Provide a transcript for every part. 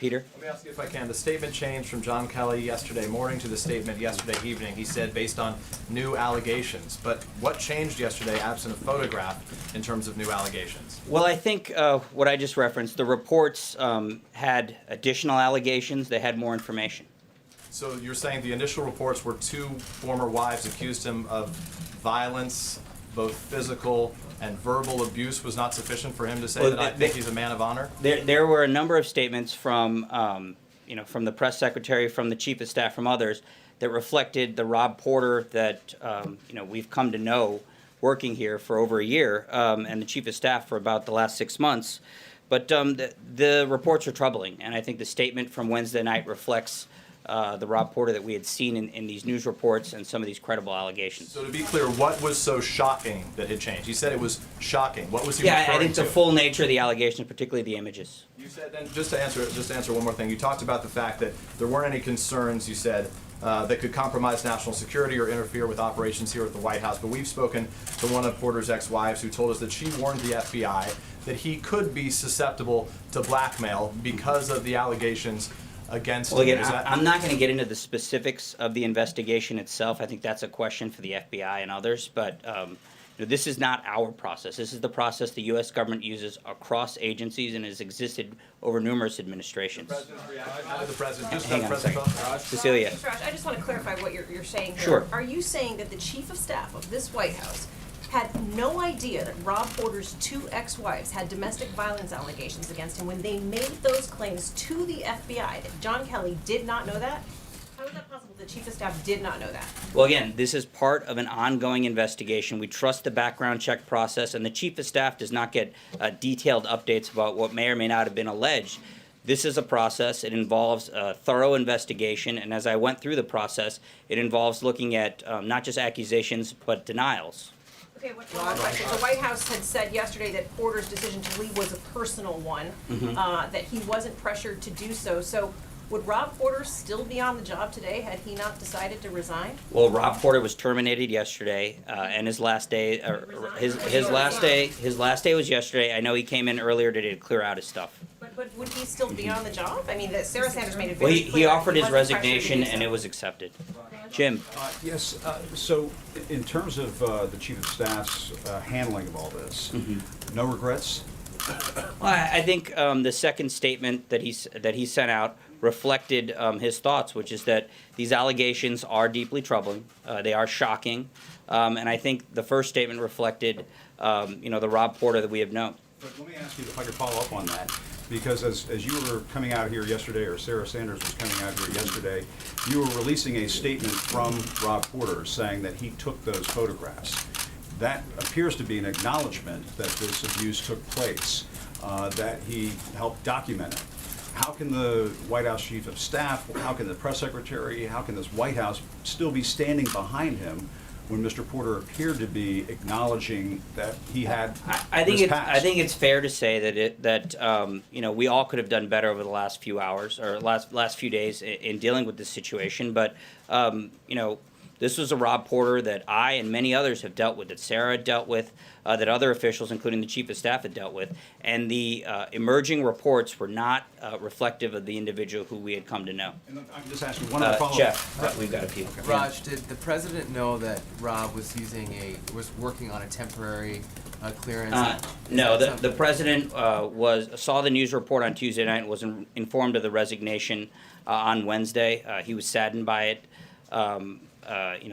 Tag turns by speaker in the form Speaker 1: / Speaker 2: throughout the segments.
Speaker 1: Peter?
Speaker 2: Let me ask you if I can. The statement changed from John Kelly yesterday morning to the statement yesterday evening. He said based on new allegations. But what changed yesterday, absent a photograph, in terms of new allegations?
Speaker 1: Well, I think what I just referenced, the reports had additional allegations. They had more information.
Speaker 2: So you're saying the initial reports were two former wives accused him of violence, both physical and verbal abuse, was not sufficient for him to say that I think he's a man of honor?
Speaker 1: There were a number of statements from, from the press secretary, from the chief of staff, from others, that reflected the Rob Porter that, we've come to know working here for over a year, and the chief of staff for about the last 6 months. But the reports are troubling, and I think the statement from Wednesday night reflects the Rob Porter that we had seen in these news reports and some of these credible allegations.
Speaker 2: So to be clear, what was so shocking that had changed? He said it was shocking. What was he referring to?
Speaker 1: I think the full nature of the allegations, particularly the images.
Speaker 2: You said, and just to answer one more thing, you talked about the fact that there weren't any concerns, you said, that could compromise national security or interfere with operations here at the White House. But we've spoken to one of Porter's ex-wives who told us that she warned the FBI that he could be susceptible to blackmail because of the allegations against him.
Speaker 1: Well, again, I'm not going to get into the specifics of the investigation itself. I think that's a question for the FBI and others. But this is not our process. This is the process the U.S. government uses across agencies and has existed over numerous administrations.
Speaker 2: The president's reaction. How did the president? Just
Speaker 1: Hang on a second. Cecilia.
Speaker 3: Raj, I just want to clarify what you're saying here.
Speaker 1: Sure.
Speaker 3: Are you saying that the chief of staff of this White House had no idea that Rob Porter's two ex-wives had domestic violence allegations against him when they made those claims to the FBI, that John Kelly did not know that? How is that possible the chief of staff did not know that?
Speaker 1: Well, again, this is part of an ongoing investigation. We trust the background check process, and the chief of staff does not get detailed updates about what may or may not have been alleged. This is a process. It involves a thorough investigation, and as I went through the process, it involves looking at not just accusations, but denials.
Speaker 3: Okay, one question. The White House had said yesterday that Porter's decision to leave was a personal one, that he wasn't pressured to do so. So would Rob Porter still be on the job today had he not decided to resign?
Speaker 1: Well, Rob Porter was terminated yesterday, and his last day, his last day was yesterday. I know he came in earlier today to clear out his stuff.
Speaker 3: But would he still be on the job? I mean, Sarah Sanders made it
Speaker 1: Well,
Speaker 3: very clear.
Speaker 1: he offered his
Speaker 3: wasn't pressured to
Speaker 1: resignation,
Speaker 3: do so.
Speaker 1: and it was accepted. Jim.
Speaker 4: Yes, so in terms of the chief of staff's handling of all this, no regrets?
Speaker 1: Well, I think the second statement that he sent out reflected his thoughts, which is that these allegations are deeply troubling. They are shocking, and I think the first statement reflected, the Rob Porter that we have known.
Speaker 4: But let me ask you if I could follow up on that, because as you were coming out here yesterday, or Sarah Sanders was coming out here yesterday, you were releasing a statement from Rob Porter saying that he took those photographs. That appears to be an acknowledgement that this abuse took place, that he helped document it. How can the White House chief of staff, how can the press secretary, how can this White House still be standing behind him when Mr. Porter appeared to be acknowledging that he had
Speaker 1: I think
Speaker 4: this
Speaker 1: it's fair to say that we all could have done better over the last few hours or last few days in dealing with this situation. But this was a Rob Porter that I and many others have dealt with, that Sarah dealt with, that other officials, including the chief of staff, had dealt with, and the emerging reports were not reflective of the individual who we had come to know.
Speaker 4: And I'm just asking one other follow-up.
Speaker 1: Jeff, we've got a few.
Speaker 5: Raj, did the president know that Rob was working on a temporary clearance?
Speaker 1: No, the president saw the news report on Tuesday night and was informed of the resignation on Wednesday. He was saddened by it.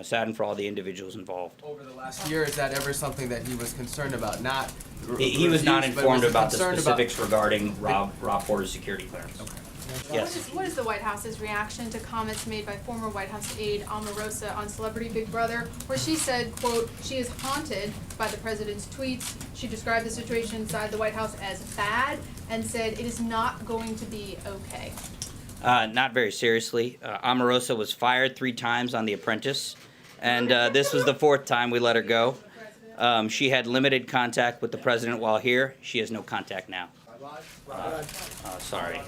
Speaker 1: Saddened for all the individuals involved.
Speaker 5: Over the last year, is that ever something that he was concerned about?
Speaker 1: He was not informed about the specifics regarding Rob Porter's security clearance.
Speaker 5: Okay.
Speaker 1: Yes.
Speaker 6: What is the White House's reaction to comments made by former White House aide Amorosa on Celebrity Big Brother, where she said, quote, she is haunted by the president's tweets. She described the situation inside the White House as bad and said it is not going to be okay.
Speaker 1: Not very seriously. Amorosa was fired 3 times on The Apprentice, and this was the 4th time we let her go. She had limited contact with the president while here. She has no contact now. Sorry.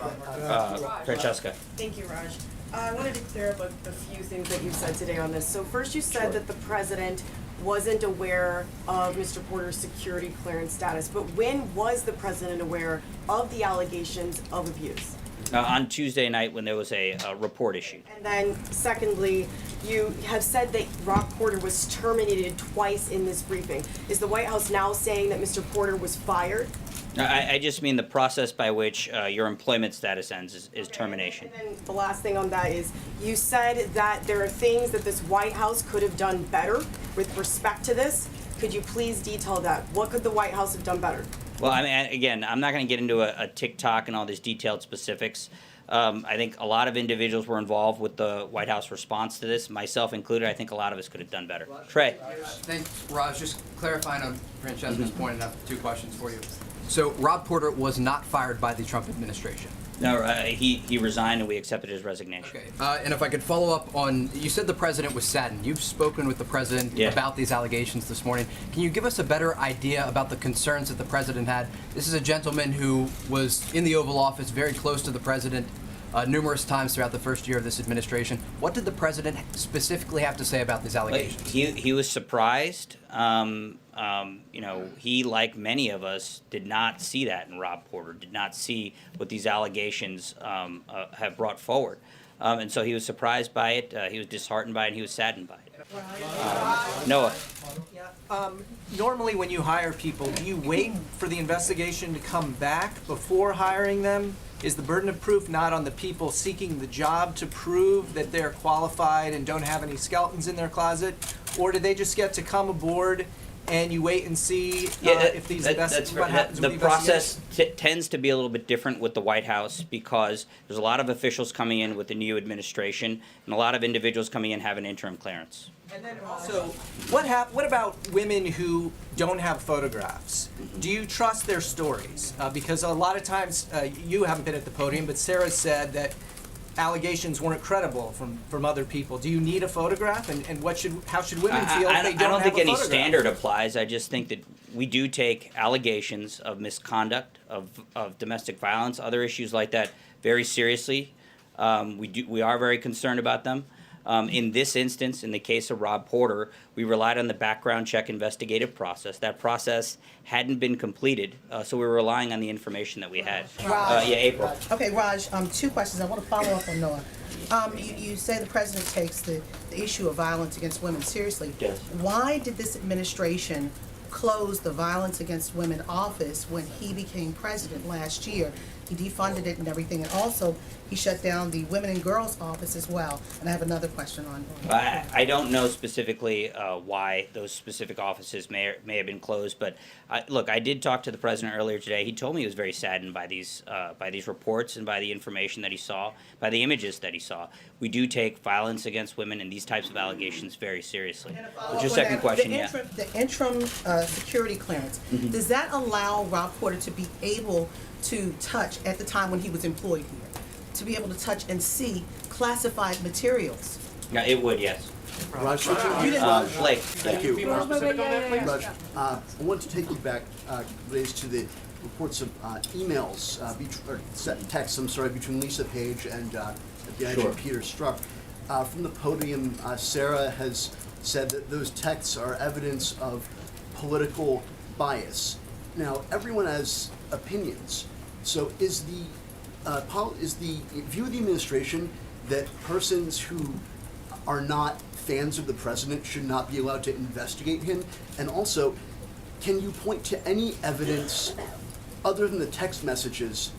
Speaker 1: Francesca.
Speaker 7: Thank you, Raj. I wanted to clear up a few things that you said today on this. So first you said that the president wasn't aware of Mr. Porter's security clearance status, but when was the president aware of the allegations of abuse?
Speaker 1: On Tuesday night when there was a report issued.
Speaker 7: And then secondly, you have said that Rob Porter was terminated twice in this briefing. Is the White House now saying that Mr. Porter was fired?
Speaker 1: I just mean the process by which your employment status ends is termination.
Speaker 7: And then the last thing on that is, you said that there are things that this White House could have done better with respect to this. Could you please detail that? What could the White House have done better?
Speaker 1: Well, I mean, again, I'm not going to get into a TikTok and all these detailed specifics. I think a lot of individuals were involved with the White House response to this, myself included. I think a lot of us could have done better. Trey.
Speaker 8: Thanks, Raj. Just clarifying on Francesca's point, and I have 2 questions for you. So Rob Porter was not fired by the Trump administration.
Speaker 1: No, he resigned and we accepted his resignation.
Speaker 8: Okay. And if I could follow up on, you said the president was saddened. You've spoken with the president about these allegations this morning. Can you give us a better idea about the concerns that the president had? This is a gentleman who was in the Oval Office, very close to the president, numerous times throughout the first year of this administration. What did the president specifically have to say about these allegations?
Speaker 1: He was surprised. He, like many of us, did not see that in Rob Porter, did not see what these allegations have brought forward. And so he was surprised by it, he was disheartened by it, and he was saddened by it. Noah.
Speaker 9: Normally when you hire people, do you wait for the investigation to come back before hiring them? Is the burden of proof not on the people seeking the job to prove that they're qualified and don't have any skeletons in their closet? Or do they just get to come aboard and you wait and see if these what happens with the
Speaker 1: process tends to be a little bit different with the White House because there's a lot of officials coming in with the new administration and a lot of individuals coming in having interim clearance.
Speaker 9: And then also, what about women who don't have photographs? Do you trust their stories? Because a lot of times, you haven't been at the podium, but Sarah said that allegations weren't credible from other people. Do you need a photograph? And how should women feel if they don't have a photograph?
Speaker 1: I don't think any standard applies. I just think that we do take allegations of misconduct, of domestic violence, other issues like that very seriously. We are very concerned about them. In this instance, in the case of Rob Porter, we relied on the background check investigative process. That process hadn't been completed, so we were relying on the information that we had. April.
Speaker 10: Okay, Raj, 2 questions. I want to follow up on Noah. You say the president takes the issue of violence against women seriously.
Speaker 1: Yes.
Speaker 10: Why did this administration close the Violence Against Women office when he became president last year? He defunded it and everything, and also he shut down the Women and Girls office as well. And I have another question on.
Speaker 1: I don't know specifically why those specific offices may have been closed, but look, I did talk to the president earlier today. He told me he was very saddened by these reports and by the information that he saw, by the images that he saw. We do take violence against women and these types of allegations very seriously. What's your second question?
Speaker 10: The interim security clearance, does that allow Rob Porter to be able to touch, at the time when he was employed here, to be able to touch and see classified materials?
Speaker 1: Yeah, it would, yes.
Speaker 11: Raj,
Speaker 1: Blake.
Speaker 11: thank you. Raj, I want to take you back, related to the reports of emails, texts, between Lisa Page and the IG Peter Strzok. From the podium, Sarah has said that those texts are evidence of political bias. Now, everyone has opinions. So is the view of the administration that persons who are not fans of the president should not be allowed to investigate him? And also, can you point to any evidence other than the text messages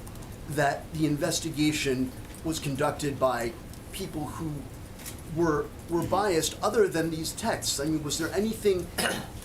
Speaker 11: that the investigation was conducted by people who were biased other than these texts? I mean, was there anything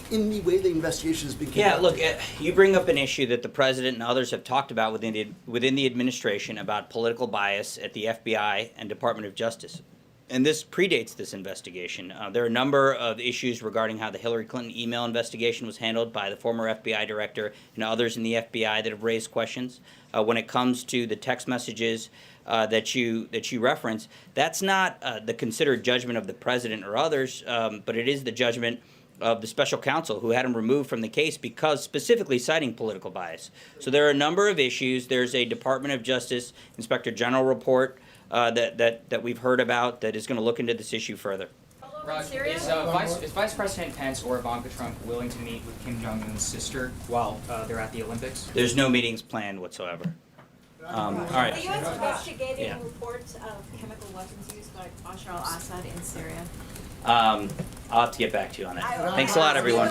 Speaker 11: in the way the investigation has been conducted?
Speaker 1: Yeah, look, you bring up an issue that the president and others have talked about within the administration about political bias at the FBI and Department of Justice. And this predates this investigation. There are a number of issues regarding how the Hillary Clinton email investigation was handled by the former FBI director and others in the FBI that have raised questions. When it comes to the text messages that you reference, that's not the considered judgment of the president or others, but it is the judgment of the special counsel who had him removed from the case because specifically citing political bias. So there are a number of issues. There's a Department of Justice Inspector General report that we've heard about that is going to look into this issue further.
Speaker 12: Raj, is Vice President Pence or Ivanka Trump willing to meet with Kim Jong-un's sister while they're at the Olympics?
Speaker 1: There's no meetings planned whatsoever. All right.
Speaker 13: Are you investigating
Speaker 1: Yeah.
Speaker 13: reports of chemical weapons used by Bashar al-Assad in Syria?
Speaker 1: I'll have to get back to you on that. Thanks a lot, everyone.